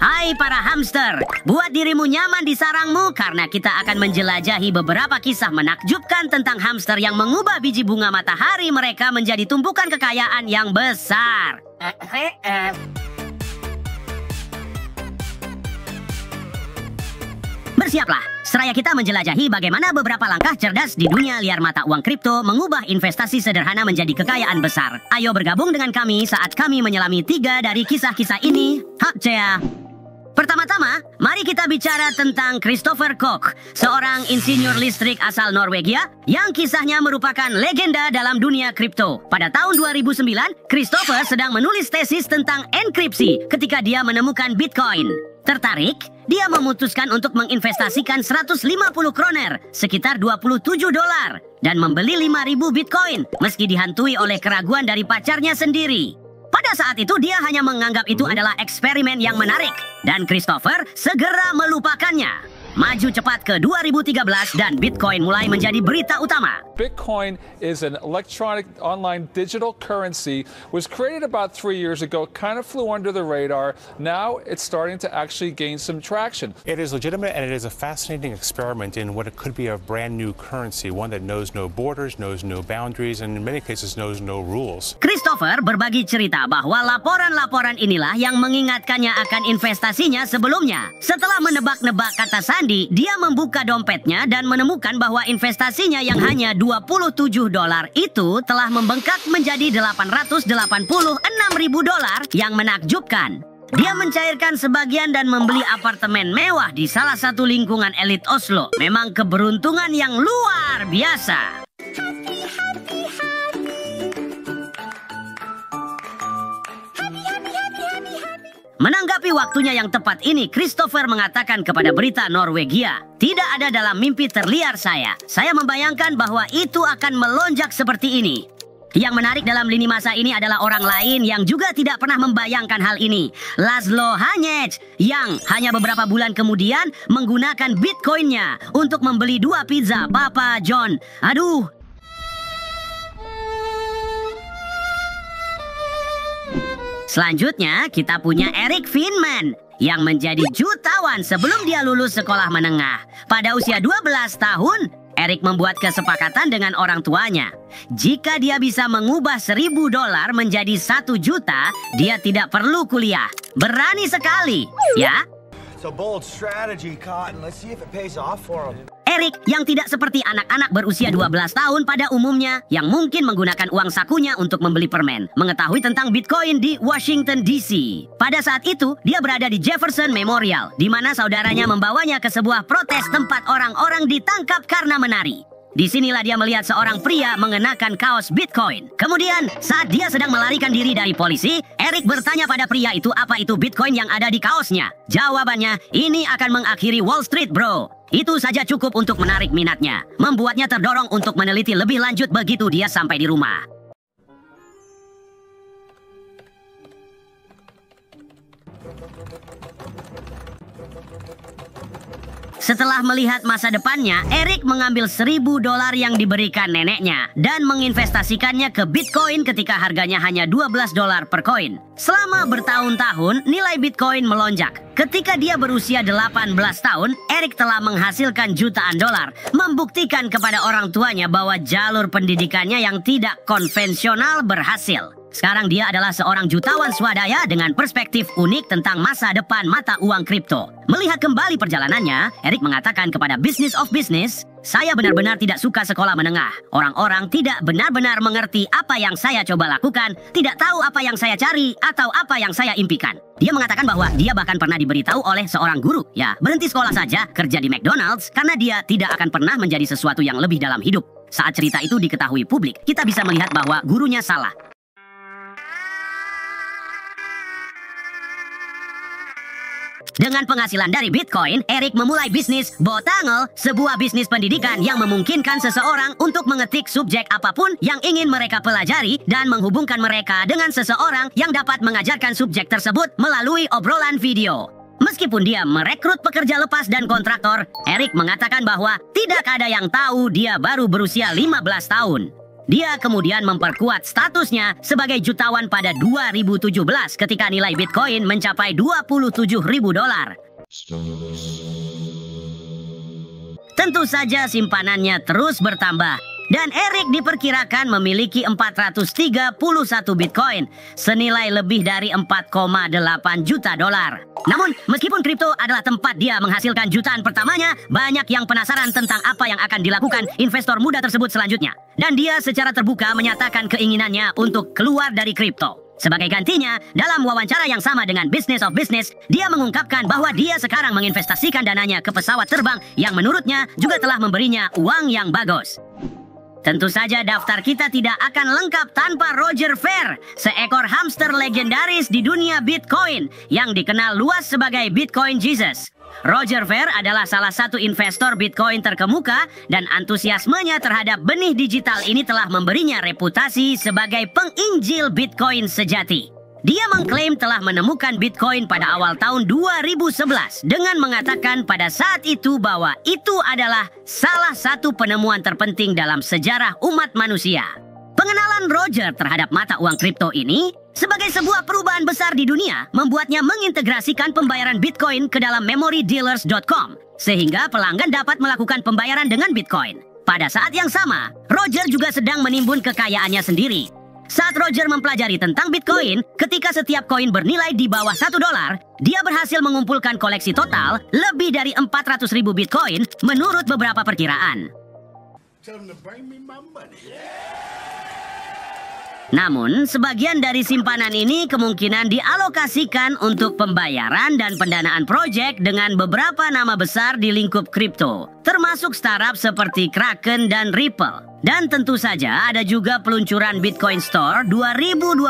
Hai para hamster, buat dirimu nyaman di sarangmu karena kita akan menjelajahi beberapa kisah menakjubkan tentang hamster yang mengubah biji bunga matahari mereka menjadi tumpukan kekayaan yang besar. Bersiaplah, seraya kita menjelajahi bagaimana beberapa langkah cerdas di dunia liar mata uang kripto mengubah investasi sederhana menjadi kekayaan besar. Ayo bergabung dengan kami saat kami menyelami 3 dari kisah-kisah ini. Hapcea. Pertama-tama, mari kita bicara tentang Christopher Koch, seorang insinyur listrik asal Norwegia yang kisahnya merupakan legenda dalam dunia kripto. Pada tahun 2009, Christopher sedang menulis tesis tentang enkripsi ketika dia menemukan Bitcoin. Tertarik? Dia memutuskan untuk menginvestasikan 150 kroner, sekitar 27 dolar, dan membeli 5.000 Bitcoin, meski dihantui oleh keraguan dari pacarnya sendiri. Pada saat itu dia hanya menganggap itu adalah eksperimen yang menarik, dan Christopher segera melupakannya. Maju cepat ke 2013 dan Bitcoin mulai menjadi berita utama. Bitcoin is an electronic online digital currency, was created about 3 years ago, kind of flew under the radar. Now it's starting to actually gain some traction. It is legitimate and it is a fascinating experiment in what it could be a brand new currency, one that knows no borders, knows no boundaries, and in many cases knows no rules. Christopher berbagi cerita bahwa laporan-laporan inilah yang mengingatkannya akan investasinya sebelumnya. Setelah menebak-nebak kata sandi, dia membuka dompetnya dan menemukan bahwa investasinya yang hanya 27 dolar itu telah membengkak menjadi 886.000 dolar yang menakjubkan. Dia mencairkan sebagian dan membeli apartemen mewah di salah satu lingkungan elit Oslo. Memang keberuntungan yang luar biasa. Menanggapi waktunya yang tepat ini, Christopher mengatakan kepada berita Norwegia, "Tidak ada dalam mimpi terliar saya. Saya membayangkan bahwa itu akan melonjak seperti ini." Yang menarik dalam lini masa ini adalah orang lain yang juga tidak pernah membayangkan hal ini. Laszlo Hanyecz, yang hanya beberapa bulan kemudian menggunakan Bitcoin-nya untuk membeli 2 pizza Papa John. Aduh. Selanjutnya, kita punya Erik Finman yang menjadi jutawan sebelum dia lulus sekolah menengah. Pada usia 12 tahun, Erik membuat kesepakatan dengan orang tuanya. Jika dia bisa mengubah 1.000 dolar menjadi 1 juta, dia tidak perlu kuliah. Berani sekali, ya? It's a bold strategy, Cotton. Let's see if it pays off for him. Erik yang tidak seperti anak-anak berusia 12 tahun pada umumnya yang mungkin menggunakan uang sakunya untuk membeli permen, mengetahui tentang Bitcoin di Washington DC. Pada saat itu, dia berada di Jefferson Memorial, di mana saudaranya membawanya ke sebuah protes tempat orang-orang ditangkap karena menari. Disinilah dia melihat seorang pria mengenakan kaos Bitcoin. Kemudian, saat dia sedang melarikan diri dari polisi, Erik bertanya pada pria itu apa itu Bitcoin yang ada di kaosnya. Jawabannya, ini akan mengakhiri Wall Street, bro. Itu saja cukup untuk menarik minatnya, membuatnya terdorong untuk meneliti lebih lanjut begitu dia sampai di rumah. Setelah melihat masa depannya, Erik mengambil 1.000 dolar yang diberikan neneknya dan menginvestasikannya ke Bitcoin ketika harganya hanya 12 dolar per koin. Selama bertahun-tahun, nilai Bitcoin melonjak. Ketika dia berusia 18 tahun, Erik telah menghasilkan jutaan dolar, membuktikan kepada orang tuanya bahwa jalur pendidikannya yang tidak konvensional berhasil. Sekarang dia adalah seorang jutawan swadaya dengan perspektif unik tentang masa depan mata uang kripto. Melihat kembali perjalanannya, Erik mengatakan kepada Business of Business, "Saya benar-benar tidak suka sekolah menengah. Orang-orang tidak benar-benar mengerti apa yang saya coba lakukan, tidak tahu apa yang saya cari, atau apa yang saya impikan." Dia mengatakan bahwa dia bahkan pernah diberitahu oleh seorang guru, ya, berhenti sekolah saja, kerja di McDonald's, karena dia tidak akan pernah menjadi sesuatu yang lebih dalam hidup. Saat cerita itu diketahui publik, kita bisa melihat bahwa gurunya salah. Dengan penghasilan dari Bitcoin, Erik memulai bisnis Botangel, sebuah bisnis pendidikan yang memungkinkan seseorang untuk mengetik subjek apapun yang ingin mereka pelajari dan menghubungkan mereka dengan seseorang yang dapat mengajarkan subjek tersebut melalui obrolan video. Meskipun dia merekrut pekerja lepas dan kontraktor, Erik mengatakan bahwa tidak ada yang tahu dia baru berusia 15 tahun. Dia kemudian memperkuat statusnya sebagai jutawan pada 2017 ketika nilai Bitcoin mencapai $27.000. Tentu saja simpanannya terus bertambah. Dan Eric diperkirakan memiliki 431 Bitcoin, senilai lebih dari 4,8 juta dolar. Namun, meskipun kripto adalah tempat dia menghasilkan jutaan pertamanya, banyak yang penasaran tentang apa yang akan dilakukan investor muda tersebut selanjutnya. Dan dia secara terbuka menyatakan keinginannya untuk keluar dari kripto. Sebagai gantinya, dalam wawancara yang sama dengan Business of Business, dia mengungkapkan bahwa dia sekarang menginvestasikan dananya ke pesawat terbang yang menurutnya juga telah memberinya uang yang bagus. Tentu saja daftar kita tidak akan lengkap tanpa Roger Ver, seekor hamster legendaris di dunia Bitcoin yang dikenal luas sebagai Bitcoin Jesus. Roger Ver adalah salah satu investor Bitcoin terkemuka dan antusiasmenya terhadap benih digital ini telah memberinya reputasi sebagai penginjil Bitcoin sejati. Dia mengklaim telah menemukan Bitcoin pada awal tahun 2011 dengan mengatakan pada saat itu bahwa itu adalah salah satu penemuan terpenting dalam sejarah umat manusia. Pengenalan Roger terhadap mata uang kripto ini sebagai sebuah perubahan besar di dunia membuatnya mengintegrasikan pembayaran Bitcoin ke dalam memorydealers.com sehingga pelanggan dapat melakukan pembayaran dengan Bitcoin. Pada saat yang sama, Roger juga sedang menimbun kekayaannya sendiri. Saat Roger mempelajari tentang Bitcoin, ketika setiap koin bernilai di bawah $1, dia berhasil mengumpulkan koleksi total lebih dari 400.000 Bitcoin menurut beberapa perkiraan. Namun, sebagian dari simpanan ini kemungkinan dialokasikan untuk pembayaran dan pendanaan proyek dengan beberapa nama besar di lingkup kripto, termasuk startup seperti Kraken dan Ripple. Dan tentu saja ada juga peluncuran Bitcoin Store 2012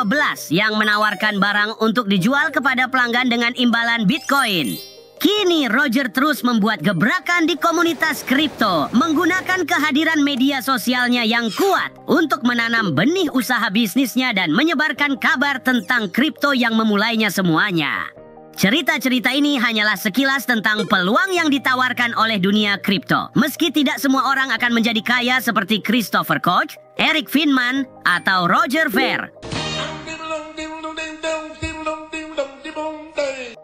yang menawarkan barang untuk dijual kepada pelanggan dengan imbalan Bitcoin. Kini Roger terus membuat gebrakan di komunitas kripto, menggunakan kehadiran media sosialnya yang kuat untuk menanam benih usaha bisnisnya dan menyebarkan kabar tentang kripto yang memulainya semuanya. Cerita-cerita ini hanyalah sekilas tentang peluang yang ditawarkan oleh dunia kripto. Meski tidak semua orang akan menjadi kaya seperti Christopher Koch, Eric Finman, atau Roger Ver.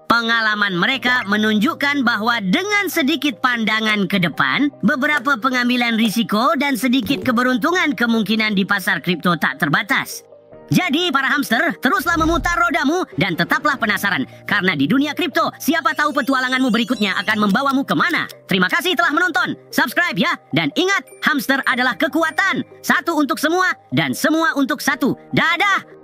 Pengalaman mereka menunjukkan bahwa dengan sedikit pandangan ke depan, beberapa pengambilan risiko dan sedikit keberuntungan kemungkinan di pasar kripto tak terbatas. Jadi para hamster, teruslah memutar rodamu dan tetaplah penasaran. Karena di dunia kripto, siapa tahu petualanganmu berikutnya akan membawamu kemana. Terima kasih telah menonton. Subscribe ya. Dan ingat, hamster adalah kekuatan. Satu untuk semua dan semua untuk satu. Dadah!